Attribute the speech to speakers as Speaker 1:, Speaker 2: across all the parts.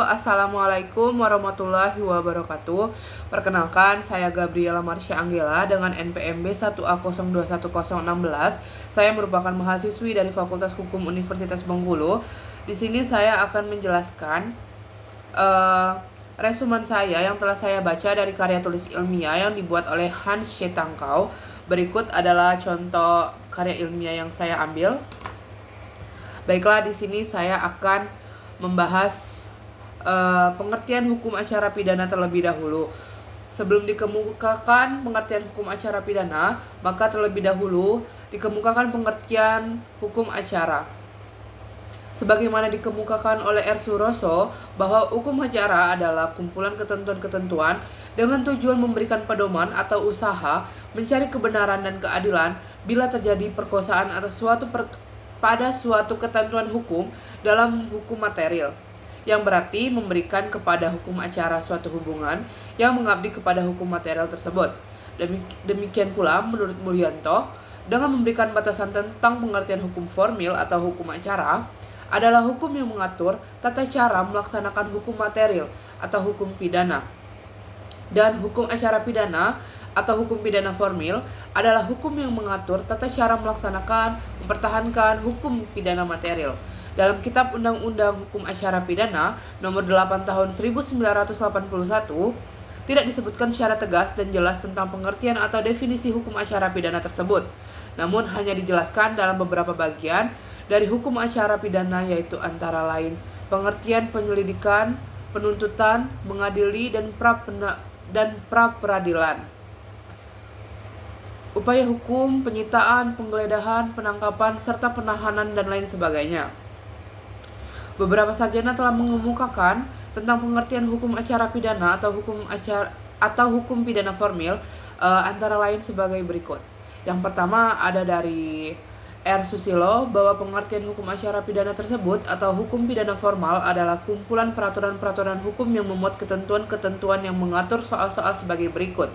Speaker 1: Assalamualaikum warahmatullahi wabarakatuh. Perkenalkan, saya Gabriela Marsha Anggela dengan NPMB 1A021016. Saya merupakan mahasiswi dari Fakultas Hukum Universitas Bengkulu. Di sini saya akan menjelaskan resumen saya yang telah saya baca dari karya tulis ilmiah yang dibuat oleh Hans Chetangkau. Berikut adalah contoh karya ilmiah yang saya ambil. Baiklah, di sini saya akan membahas pengertian hukum acara pidana terlebih dahulu. Sebelum dikemukakan pengertian hukum acara pidana, maka terlebih dahulu dikemukakan pengertian hukum acara. Sebagaimana dikemukakan oleh R. Suroso, bahwa hukum acara adalah kumpulan ketentuan-ketentuan dengan tujuan memberikan pedoman atau usaha mencari kebenaran dan keadilan bila terjadi perkosaan atas pada suatu ketentuan hukum dalam hukum material, yang berarti memberikan kepada hukum acara suatu hubungan yang mengabdi kepada hukum material tersebut. Demikian pula menurut Mulyanto, dengan memberikan batasan tentang pengertian hukum formil atau hukum acara adalah hukum yang mengatur tata cara melaksanakan hukum material atau hukum pidana. Dan hukum acara pidana atau hukum pidana formil adalah hukum yang mengatur tata cara melaksanakan, mempertahankan hukum pidana material. Dalam Kitab Undang-Undang Hukum Acara Pidana Nomor 8 Tahun 1981 tidak disebutkan secara tegas dan jelas tentang pengertian atau definisi hukum acara pidana tersebut. Namun hanya dijelaskan dalam beberapa bagian dari hukum acara pidana, yaitu antara lain pengertian penyelidikan, penuntutan, mengadili, dan pra-peradilan, upaya hukum, penyitaan, penggeledahan, penangkapan, serta penahanan, dan lain sebagainya. Beberapa sarjana telah mengemukakan tentang pengertian hukum acara pidana atau hukum pidana formil, antara lain sebagai berikut. Yang pertama ada dari R. Susilo, bahwa pengertian hukum acara pidana tersebut atau hukum pidana formal adalah kumpulan peraturan-peraturan hukum yang memuat ketentuan-ketentuan yang mengatur soal-soal sebagai berikut.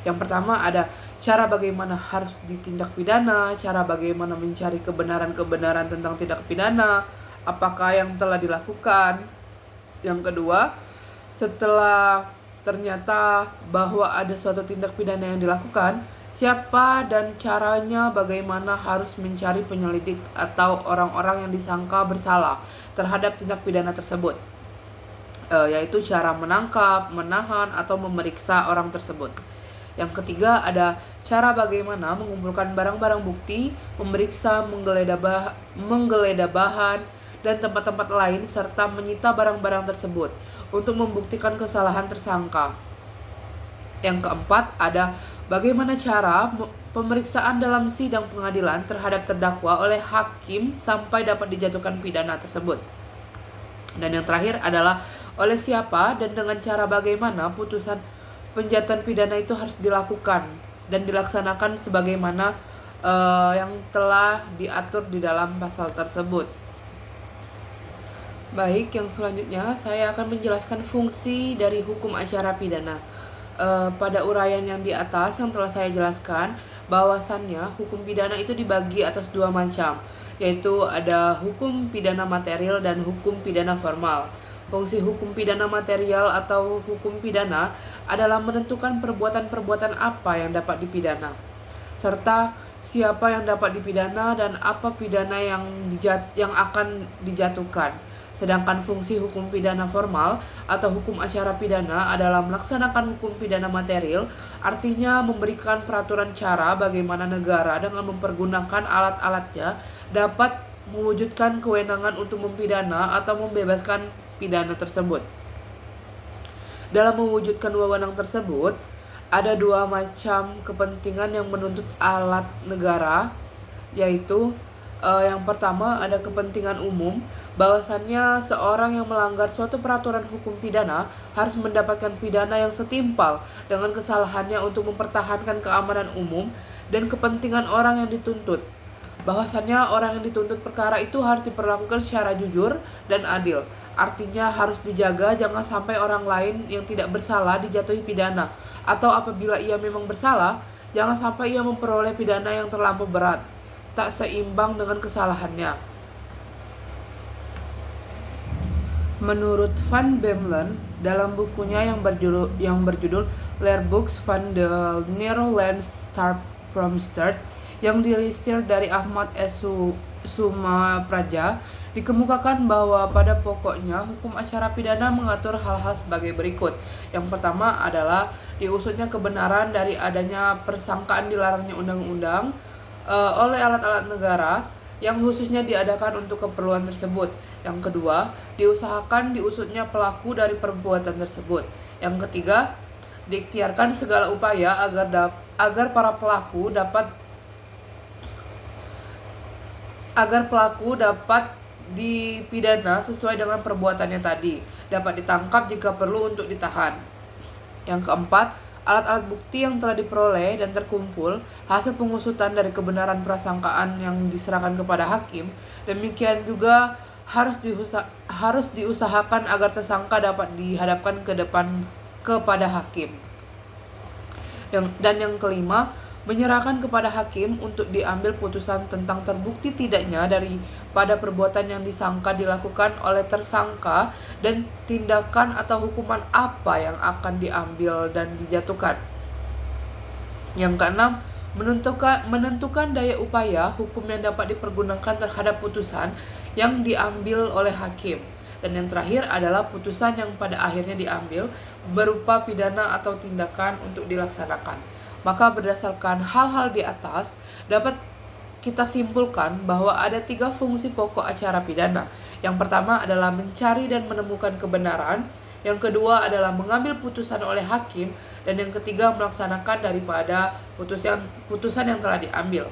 Speaker 1: Yang pertama ada cara bagaimana harus ditindak pidana, cara bagaimana mencari kebenaran-kebenaran tentang tindak pidana, apakah yang telah dilakukan. Yang kedua, setelah ternyata bahwa ada suatu tindak pidana yang dilakukan, siapa dan caranya bagaimana harus mencari penyelidik atau orang-orang yang disangka bersalah terhadap tindak pidana tersebut, yaitu cara menangkap, menahan, atau memeriksa orang tersebut. Yang ketiga ada cara bagaimana mengumpulkan barang-barang bukti, memeriksa, menggeledah bahan dan tempat-tempat lain, serta menyita barang-barang tersebut untuk membuktikan kesalahan tersangka. Yang keempat ada bagaimana cara pemeriksaan dalam sidang pengadilan terhadap terdakwa oleh hakim sampai dapat dijatuhkan pidana tersebut. Dan yang terakhir adalah oleh siapa dan dengan cara bagaimana putusan penjatuhan pidana itu harus dilakukan dan dilaksanakan sebagaimana yang telah diatur di dalam pasal tersebut. Baik, yang selanjutnya saya akan menjelaskan fungsi dari hukum acara pidana. Pada uraian yang di atas yang telah saya jelaskan, bahwasannya hukum pidana itu dibagi atas dua macam, yaitu ada hukum pidana material dan hukum pidana formal. Fungsi hukum pidana material atau hukum pidana adalah menentukan perbuatan-perbuatan apa yang dapat dipidana, serta siapa yang dapat dipidana dan apa pidana yang akan dijatuhkan. Sedangkan fungsi hukum pidana formal atau hukum acara pidana adalah melaksanakan hukum pidana material, artinya memberikan peraturan cara bagaimana negara dengan mempergunakan alat-alatnya dapat mewujudkan kewenangan untuk mempidana atau membebaskan pidana tersebut. Dalam mewujudkan wewenang tersebut, ada dua macam kepentingan yang menuntut alat negara, yaitu yang pertama ada kepentingan umum, bahwasannya seorang yang melanggar suatu peraturan hukum pidana harus mendapatkan pidana yang setimpal dengan kesalahannya untuk mempertahankan keamanan umum dan kepentingan orang yang dituntut, bahwasannya orang yang dituntut perkara itu harus diperlakukan secara jujur dan adil. Artinya harus dijaga jangan sampai orang lain yang tidak bersalah dijatuhi pidana, atau apabila ia memang bersalah, jangan sampai ia memperoleh pidana yang terlampau berat, tak seimbang dengan kesalahannya. Menurut Van Bemelen dalam bukunya yang berjudul Leerbooks van de Nederlandse Strafprocedure yang dilistir dari Ahmad S. Sumapraja, dikemukakan bahwa pada pokoknya hukum acara pidana mengatur hal-hal sebagai berikut. Yang pertama adalah diusutnya kebenaran dari adanya persangkaan dilarangnya undang-undang oleh alat-alat negara yang khususnya diadakan untuk keperluan tersebut. Yang kedua, diusahakan diusutnya pelaku dari perbuatan tersebut. Yang ketiga, diikhtiarkan segala upaya agar pelaku dapat dipidana sesuai dengan perbuatannya tadi, dapat ditangkap jika perlu untuk ditahan. Yang keempat, alat-alat bukti yang telah diperoleh dan terkumpul hasil pengusutan dari kebenaran prasangkaan yang diserahkan kepada hakim, demikian juga harus diusahakan agar tersangka dapat dihadapkan kepada hakim. Dan yang kelima, menyerahkan kepada hakim untuk diambil putusan tentang terbukti tidaknya daripada perbuatan yang disangka dilakukan oleh tersangka dan tindakan atau hukuman apa yang akan diambil dan dijatuhkan. Yang keenam, menentukan daya upaya hukum yang dapat dipergunakan terhadap putusan yang diambil oleh hakim. Dan yang terakhir adalah putusan yang pada akhirnya diambil berupa pidana atau tindakan untuk dilaksanakan. Maka berdasarkan hal-hal di atas, dapat kita simpulkan bahwa ada 3 fungsi pokok acara pidana. Yang pertama adalah mencari dan menemukan kebenaran. Yang kedua adalah mengambil putusan oleh hakim. Dan yang ketiga melaksanakan daripada putusan yang telah diambil.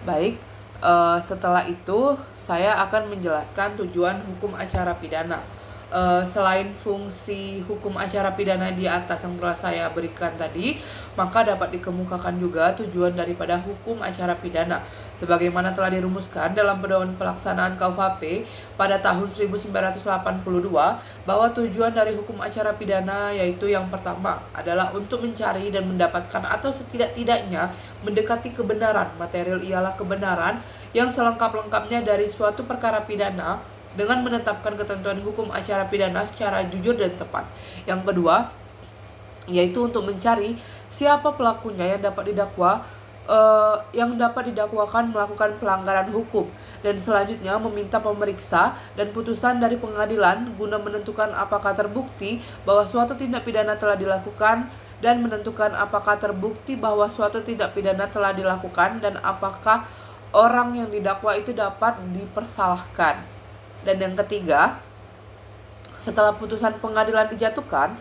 Speaker 1: Baik, setelah itu saya akan menjelaskan tujuan hukum acara pidana. Selain fungsi hukum acara pidana di atas yang telah saya berikan tadi, maka dapat dikemukakan juga tujuan daripada hukum acara pidana sebagaimana telah dirumuskan dalam Pedoman Pelaksanaan KUHP pada tahun 1982, bahwa tujuan dari hukum acara pidana yaitu yang pertama adalah untuk mencari dan mendapatkan atau setidak-tidaknya mendekati kebenaran. Material ialah kebenaran yang selengkap-lengkapnya dari suatu perkara pidana dengan menetapkan ketentuan hukum acara pidana secara jujur dan tepat. Yang kedua, yaitu untuk mencari siapa pelakunya yang dapat didakwakan melakukan pelanggaran hukum, dan selanjutnya meminta pemeriksa dan putusan dari pengadilan guna menentukan apakah terbukti bahwa suatu tindak pidana telah dilakukan dan menentukan apakah terbukti bahwa suatu tindak pidana telah dilakukan dan apakah orang yang didakwa itu dapat dipersalahkan. Dan yang ketiga, setelah putusan pengadilan dijatuhkan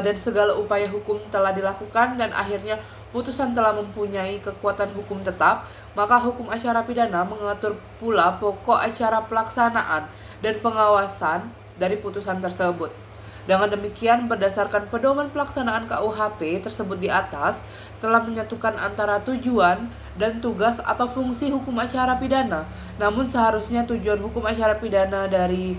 Speaker 1: dan segala upaya hukum telah dilakukan dan akhirnya putusan telah mempunyai kekuatan hukum tetap, maka hukum acara pidana mengatur pula pokok acara pelaksanaan dan pengawasan dari putusan tersebut. Dengan demikian, berdasarkan pedoman pelaksanaan KUHP tersebut di atas, telah menyatukan antara tujuan dan tugas atau fungsi hukum acara pidana. Namun seharusnya tujuan hukum acara pidana dari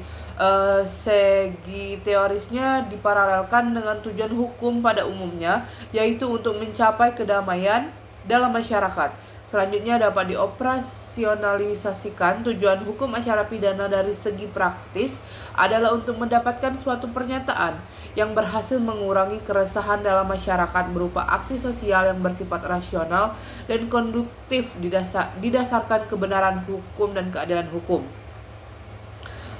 Speaker 1: segi teorisnya diparalelkan dengan tujuan hukum pada umumnya, yaitu untuk mencapai kedamaian dalam masyarakat. Selanjutnya dapat dioperasionalisasikan. Tujuan hukum acara pidana dari segi praktis adalah untuk mendapatkan suatu pernyataan yang berhasil mengurangi keresahan dalam masyarakat berupa aksi sosial yang bersifat rasional dan konduktif didasarkan kebenaran hukum dan keadilan hukum.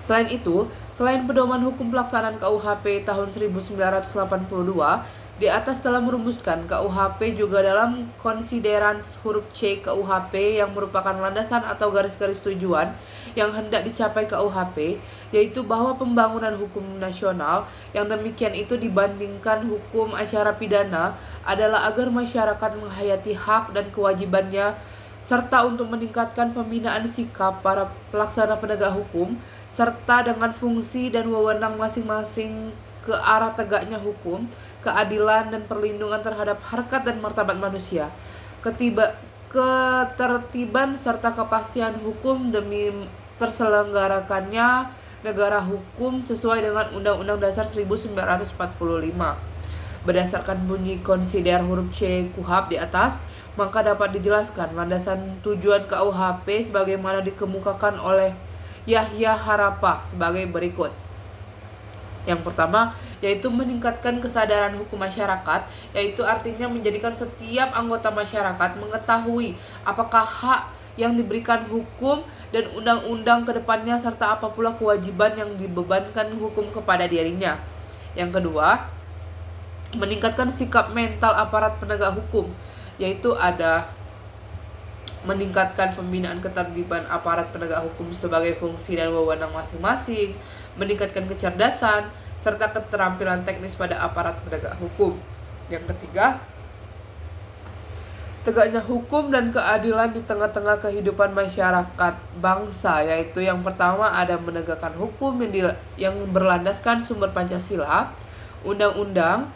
Speaker 1: Selain itu, selain pedoman hukum pelaksanaan KUHP tahun 1982, di atas telah merumuskan KUHP juga dalam konsideran huruf C KUHP yang merupakan landasan atau garis-garis tujuan yang hendak dicapai KUHP, yaitu bahwa pembangunan hukum nasional yang demikian itu dibandingkan hukum acara pidana adalah agar masyarakat menghayati hak dan kewajibannya serta untuk meningkatkan pembinaan sikap para pelaksana penegak hukum serta dengan fungsi dan wewenang masing-masing ke arah tegaknya hukum, keadilan dan perlindungan terhadap harkat dan martabat manusia, ketertiban serta kepastian hukum demi terselenggarakannya negara hukum sesuai dengan Undang-Undang Dasar 1945. Berdasarkan bunyi konsider huruf C KUHP di atas, maka dapat dijelaskan landasan tujuan KUHP sebagaimana dikemukakan oleh Yahya Harappa sebagai berikut. Yang pertama, yaitu meningkatkan kesadaran hukum masyarakat, yaitu artinya menjadikan setiap anggota masyarakat mengetahui apakah hak yang diberikan hukum dan undang-undang ke depannya serta apa pula kewajiban yang dibebankan hukum kepada dirinya. Yang kedua, meningkatkan sikap mental aparat penegak hukum, yaitu ada meningkatkan pembinaan ketertiban aparat penegak hukum sebagai fungsi dan wewenang masing-masing, meningkatkan kecerdasan, serta keterampilan teknis pada aparat penegak hukum. Yang ketiga, tegaknya hukum dan keadilan di tengah-tengah kehidupan masyarakat bangsa, yaitu yang pertama ada menegakkan hukum yang berlandaskan sumber Pancasila, undang-undang,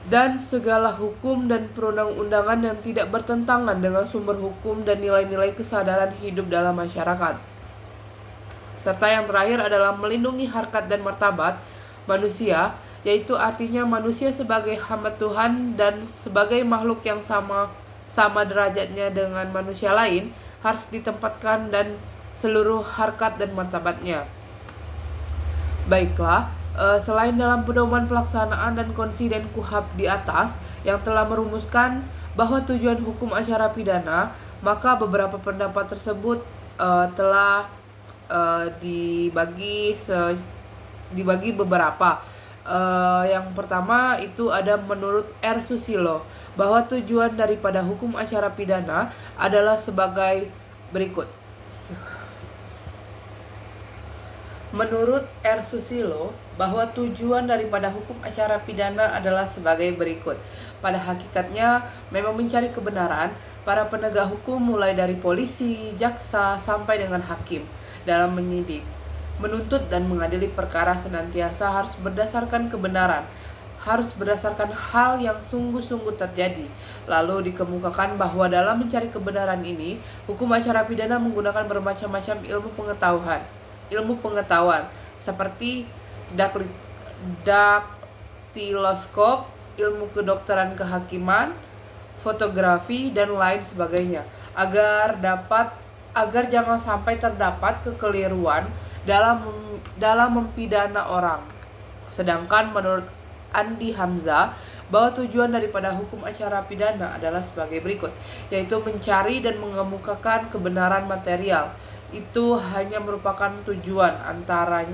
Speaker 1: dan segala hukum dan perundang-undangan yang tidak bertentangan dengan sumber hukum dan nilai-nilai kesadaran hidup dalam masyarakat. Serta yang terakhir adalah melindungi harkat dan martabat manusia, yaitu artinya manusia sebagai hamba Tuhan dan sebagai makhluk yang sama derajatnya dengan manusia lain harus ditempatkan dan seluruh harkat dan martabatnya. Baiklah, selain dalam pedoman pelaksanaan dan konsiden KUHP di atas yang telah merumuskan bahwa tujuan hukum acara pidana, maka beberapa pendapat tersebut telah dibagi beberapa. Yang pertama itu ada menurut R. Susilo bahwa tujuan daripada hukum acara pidana adalah sebagai berikut. Menurut R. Susilo, bahwa tujuan daripada hukum acara pidana adalah sebagai berikut. Pada hakikatnya, memang mencari kebenaran para penegak hukum mulai dari polisi, jaksa, sampai dengan hakim dalam menyidik, menuntut dan mengadili perkara senantiasa harus berdasarkan kebenaran, harus berdasarkan hal yang sungguh-sungguh terjadi. Lalu dikemukakan bahwa dalam mencari kebenaran ini, hukum acara pidana menggunakan bermacam-macam ilmu pengetahuan seperti daktiloskop, ilmu kedokteran kehakiman, fotografi, dan lain sebagainya agar jangan sampai terdapat kekeliruan dalam mempidana orang. Sedangkan menurut Andi Hamzah bahwa tujuan daripada hukum acara pidana adalah sebagai berikut, yaitu mencari dan mengemukakan kebenaran material. Itu hanya merupakan tujuan antara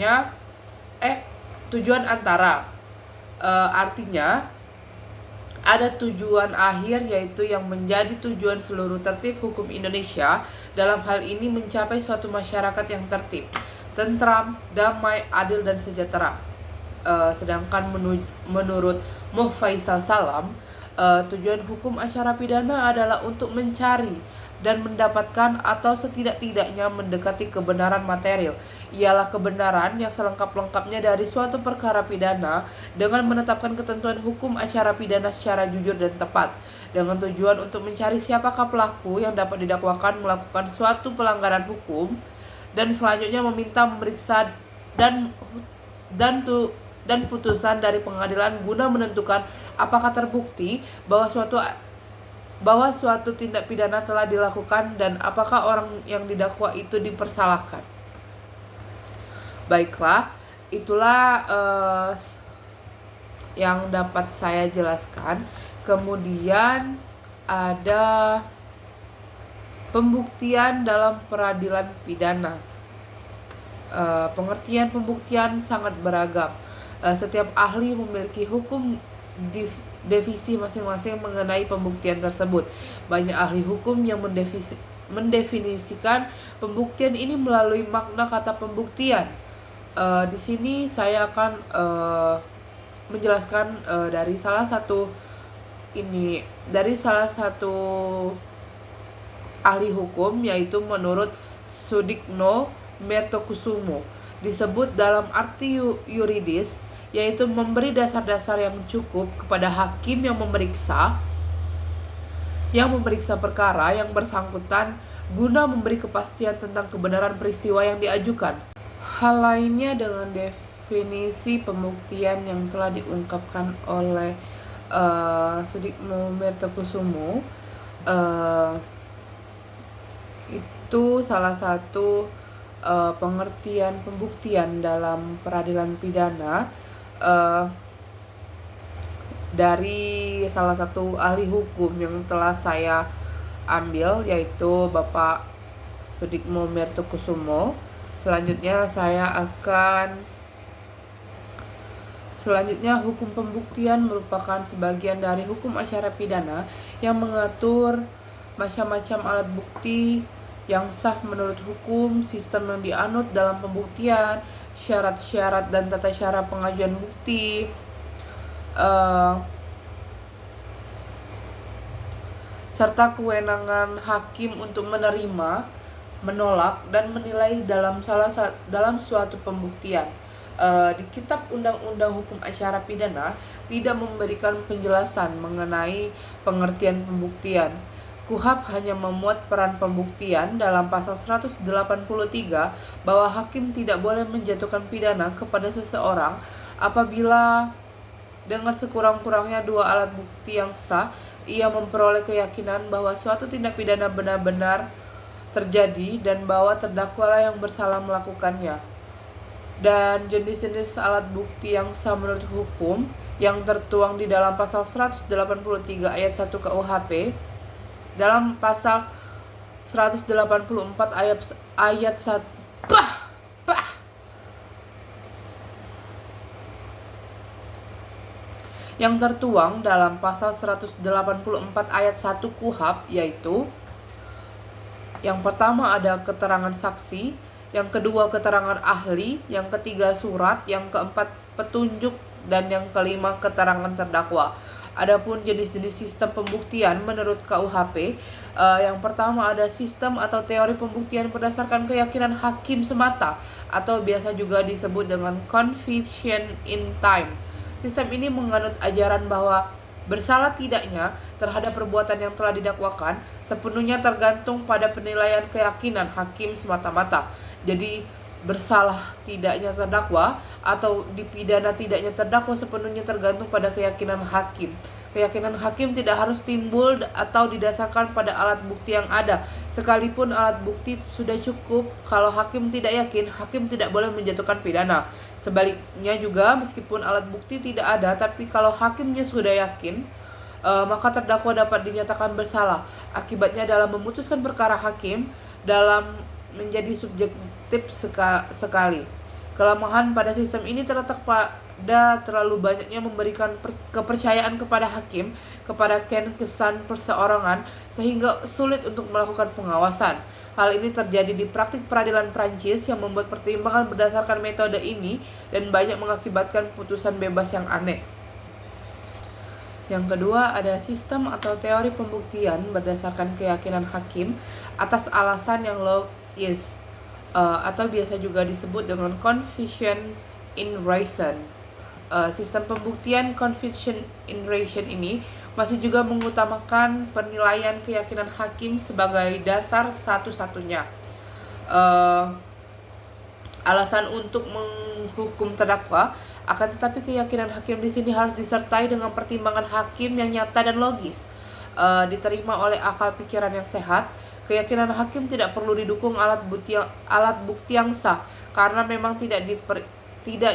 Speaker 1: artinya ada tujuan akhir, yaitu yang menjadi tujuan seluruh tertib hukum Indonesia. Dalam hal ini mencapai suatu masyarakat yang tertib, tentram, damai, adil, dan sejahtera. Sedangkan menurut Moh Faisal Salam, tujuan hukum acara pidana adalah untuk mencari dan mendapatkan atau setidak-tidaknya mendekati kebenaran material. Ialah kebenaran yang selengkap-lengkapnya dari suatu perkara pidana dengan menetapkan ketentuan hukum acara pidana secara jujur dan tepat, dengan tujuan untuk mencari siapakah pelaku yang dapat didakwakan melakukan suatu pelanggaran hukum, dan selanjutnya meminta memeriksa dan putusan dari pengadilan guna menentukan apakah terbukti bahwa suatu tindak pidana telah dilakukan dan apakah orang yang didakwa itu dipersalahkan. Baiklah, itulah yang dapat saya jelaskan. Kemudian ada pembuktian dalam peradilan pidana. Pengertian pembuktian sangat beragam. Setiap ahli memiliki hukum divisi masing-masing mengenai pembuktian tersebut. Banyak ahli hukum yang mendefinisikan pembuktian ini melalui makna kata pembuktian. Di sini saya akan menjelaskan dari salah satu ahli hukum, yaitu menurut Sudikno Mertokusumo. Disebut dalam arti yuridis, yaitu memberi dasar-dasar yang cukup kepada hakim yang memeriksa perkara yang bersangkutan guna memberi kepastian tentang kebenaran peristiwa yang diajukan. Hal lainnya dengan definisi pembuktian yang telah diungkapkan oleh Sudikno Mertokusumo, itu salah satu pengertian pembuktian dalam peradilan pidana uh, dari salah satu ahli hukum yang telah saya ambil, yaitu Bapak Sudikmo Mertokusumo. Selanjutnya, hukum pembuktian merupakan sebagian dari hukum acara pidana yang mengatur macam-macam alat bukti yang sah menurut hukum, sistem yang dianut dalam pembuktian, syarat-syarat dan tata cara pengajuan bukti, serta kewenangan hakim untuk menerima, menolak, dan menilai dalam suatu pembuktian. Di Kitab Undang-Undang Hukum Acara Pidana tidak memberikan penjelasan mengenai pengertian pembuktian. KUHP hanya memuat peran pembuktian dalam pasal 183 bahwa hakim tidak boleh menjatuhkan pidana kepada seseorang apabila dengan sekurang-kurangnya dua alat bukti yang sah ia memperoleh keyakinan bahwa suatu tindak pidana benar-benar terjadi dan bahwa terdakwalah yang bersalah melakukannya. Dan jenis-jenis alat bukti yang sah menurut hukum yang tertuang di dalam pasal 183 ayat 1 KUHP, dalam pasal 184 ayat 1 yang tertuang dalam pasal 184 ayat 1 KUHP, yaitu yang pertama ada keterangan saksi, yang kedua keterangan ahli, yang ketiga surat, yang keempat petunjuk, dan yang kelima keterangan terdakwa. Adapun jenis-jenis sistem pembuktian menurut KUHP, yang pertama ada sistem atau teori pembuktian berdasarkan keyakinan hakim semata, atau biasa juga disebut dengan conviction in time. Sistem ini menganut ajaran bahwa bersalah tidaknya terhadap perbuatan yang telah didakwakan sepenuhnya tergantung pada penilaian keyakinan hakim semata-mata. Jadi bersalah tidaknya terdakwa atau dipidana tidaknya terdakwa sepenuhnya tergantung pada keyakinan hakim. Keyakinan hakim tidak harus timbul atau didasarkan pada alat bukti yang ada. Sekalipun alat bukti sudah cukup, kalau hakim tidak yakin, hakim tidak boleh menjatuhkan pidana. Sebaliknya juga, meskipun alat bukti tidak ada, tapi kalau hakimnya sudah yakin, maka terdakwa dapat dinyatakan bersalah. Akibatnya dalam memutuskan perkara hakim dalam menjadi subjektif sekali. Kelemahan pada sistem ini terletak pada terlalu banyaknya memberikan kepercayaan kepada hakim, kepada kesan perseorangan, sehingga sulit untuk melakukan pengawasan. Hal ini terjadi di praktik peradilan Prancis yang membuat pertimbangan berdasarkan metode ini dan banyak mengakibatkan putusan bebas yang aneh. Yang kedua ada sistem atau teori pembuktian berdasarkan keyakinan hakim atas alasan yang logis, atau biasa juga disebut dengan conviction in reason. Sistem pembuktian conviction in reason ini masih juga mengutamakan penilaian keyakinan hakim sebagai dasar satu-satunya alasan untuk menghukum terdakwa. Akan tetapi keyakinan hakim di sini harus disertai dengan pertimbangan hakim yang nyata dan logis, diterima oleh akal pikiran yang sehat. Keyakinan hakim tidak perlu didukung alat bukti yang sah karena memang tidak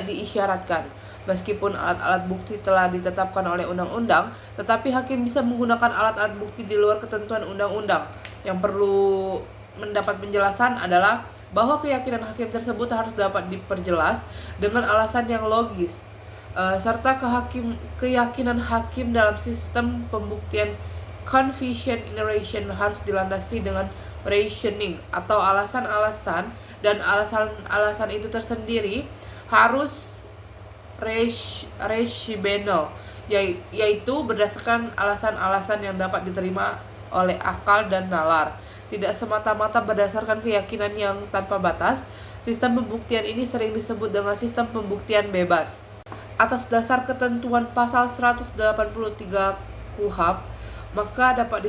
Speaker 1: diisyaratkan. Meskipun alat-alat bukti telah ditetapkan oleh undang-undang, tetapi hakim bisa menggunakan alat-alat bukti di luar ketentuan undang-undang. Yang perlu mendapat penjelasan adalah bahwa keyakinan hakim tersebut harus dapat diperjelas dengan alasan yang logis, serta keyakinan hakim dalam sistem pembuktian conviction in reason harus dilandasi dengan reasoning atau alasan-alasan, dan alasan-alasan itu tersendiri harus rational, yaitu berdasarkan alasan-alasan yang dapat diterima oleh akal dan nalar, tidak semata-mata berdasarkan keyakinan yang tanpa batas. Sistem pembuktian ini sering disebut dengan sistem pembuktian bebas. Atas dasar ketentuan pasal 183 KUHP, maka dapat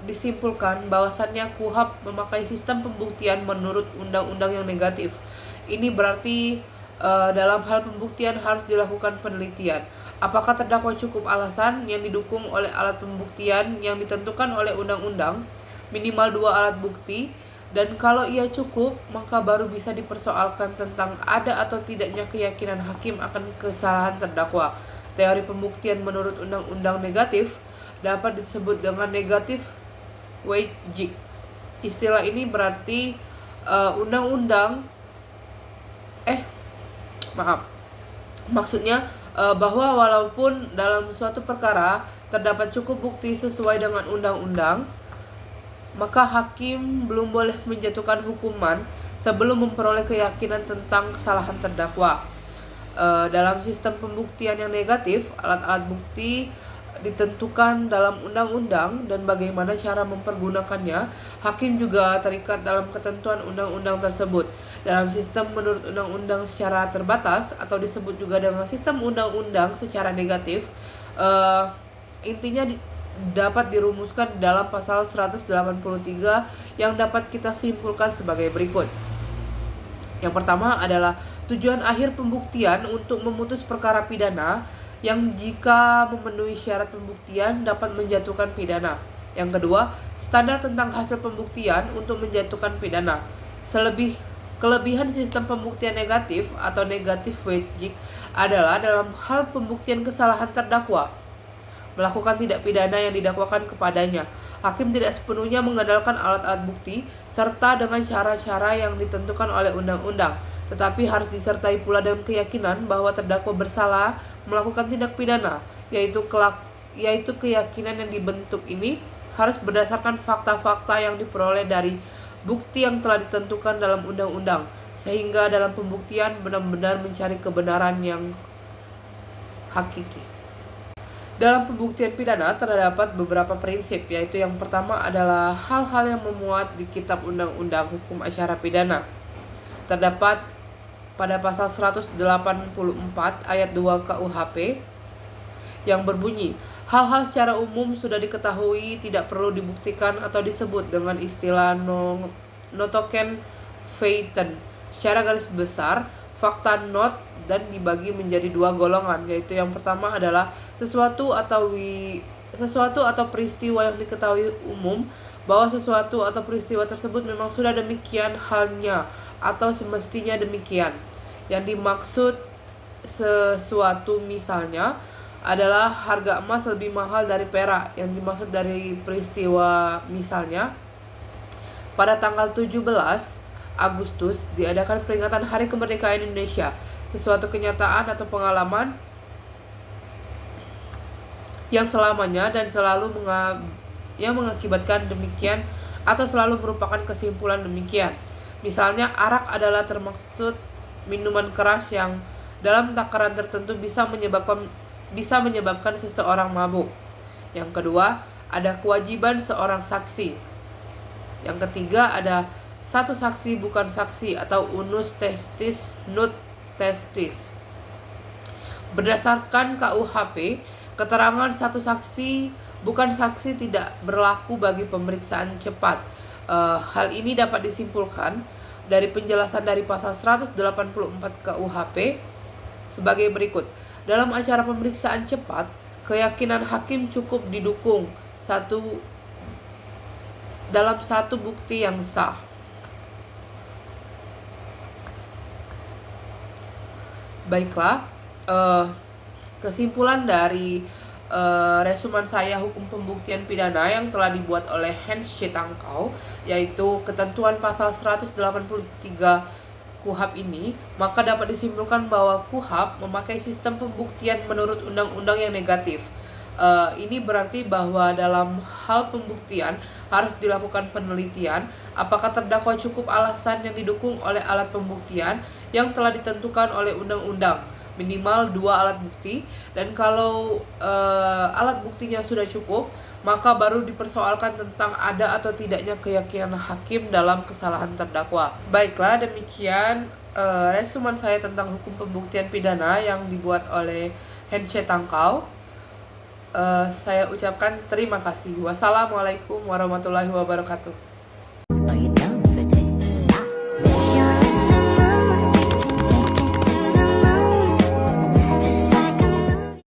Speaker 1: disimpulkan bahwasannya KUHP memakai sistem pembuktian menurut undang-undang yang negatif. Ini berarti dalam hal pembuktian harus dilakukan penelitian. Apakah terdakwa cukup alasan yang didukung oleh alat pembuktian yang ditentukan oleh undang-undang, minimal 2 alat bukti, Dan kalau ia cukup, maka baru bisa dipersoalkan tentang ada atau tidaknya keyakinan hakim akan kesalahan terdakwa. Teori pembuktian menurut undang-undang negatif dapat disebut dengan negative weighting. Istilah ini berarti maksudnya bahwa walaupun dalam suatu perkara terdapat cukup bukti sesuai dengan undang-undang, maka hakim belum boleh menjatuhkan hukuman sebelum memperoleh keyakinan tentang kesalahan terdakwa. Dalam sistem pembuktian yang negatif, alat-alat bukti ditentukan dalam undang-undang dan bagaimana cara mempergunakannya. Hakim juga terikat dalam ketentuan undang-undang tersebut. Dalam sistem menurut undang-undang secara terbatas atau disebut juga dengan sistem undang-undang secara negatif, intinya dapat dirumuskan dalam pasal 183 yang dapat kita simpulkan sebagai berikut. Yang pertama adalah tujuan akhir pembuktian untuk memutus perkara pidana yang jika memenuhi syarat pembuktian dapat menjatuhkan pidana. Yang kedua, standar tentang hasil pembuktian untuk menjatuhkan pidana. Kelebihan sistem pembuktian negatif atau negative weighting adalah dalam hal pembuktian kesalahan terdakwa melakukan tindak pidana yang didakwakan kepadanya. Hakim tidak sepenuhnya mengandalkan alat-alat bukti serta dengan cara-cara yang ditentukan oleh undang-undang, tetapi harus disertai pula dengan keyakinan bahwa terdakwa bersalah melakukan tindak pidana, yaitu keyakinan yang dibentuk ini harus berdasarkan fakta-fakta yang diperoleh dari bukti yang telah ditentukan dalam undang-undang, sehingga dalam pembuktian benar-benar mencari kebenaran yang hakiki. Dalam pembuktian pidana terdapat beberapa prinsip, yaitu yang pertama adalah hal-hal yang memuat di Kitab Undang-Undang Hukum Acara Pidana. Terdapat pada pasal 184 ayat 2 KUHP yang berbunyi, hal-hal secara umum sudah diketahui tidak perlu dibuktikan atau disebut dengan istilah notoken feiten. Secara garis besar, fakta not dan dibagi menjadi dua golongan, yaitu yang pertama adalah sesuatu atau peristiwa yang diketahui umum bahwa sesuatu atau peristiwa tersebut memang sudah demikian halnya atau semestinya demikian. Yang dimaksud sesuatu misalnya adalah harga emas lebih mahal dari perak. Yang dimaksud dari peristiwa misalnya, pada tanggal 17 Agustus diadakan peringatan Hari Kemerdekaan Indonesia. Sesuatu kenyataan atau pengalaman yang selamanya dan selalu mengakibatkan demikian atau selalu merupakan kesimpulan demikian. Misalnya, arak adalah termaksud minuman keras yang dalam takaran tertentu bisa menyebabkan seseorang mabuk. Yang kedua, ada kewajiban seorang saksi. Yang ketiga, ada satu saksi bukan saksi atau unus testis nut testis. Berdasarkan KUHP, keterangan satu saksi bukan saksi tidak berlaku bagi pemeriksaan cepat. Hal ini dapat disimpulkan dari penjelasan dari pasal 184 KUHP sebagai berikut. Dalam acara pemeriksaan cepat, keyakinan hakim cukup didukung dalam satu bukti yang sah. Baiklah, kesimpulan dari resuman saya hukum pembuktian pidana yang telah dibuat oleh Hans C. Tangkau, yaitu ketentuan pasal 183 KUHP ini, maka dapat disimpulkan bahwa KUHP memakai sistem pembuktian menurut undang-undang yang negatif. Ini berarti bahwa dalam hal pembuktian harus dilakukan penelitian apakah terdakwa cukup alasan yang didukung oleh alat pembuktian yang telah ditentukan oleh undang-undang, minimal 2 alat bukti, dan kalau alat buktinya sudah cukup, maka baru dipersoalkan tentang ada atau tidaknya keyakinan hakim dalam kesalahan terdakwa. Baiklah, demikian resuman saya tentang hukum pembuktian pidana yang dibuat oleh Hans C. Tangkau. Saya ucapkan terima kasih. Wassalamualaikum warahmatullahi wabarakatuh.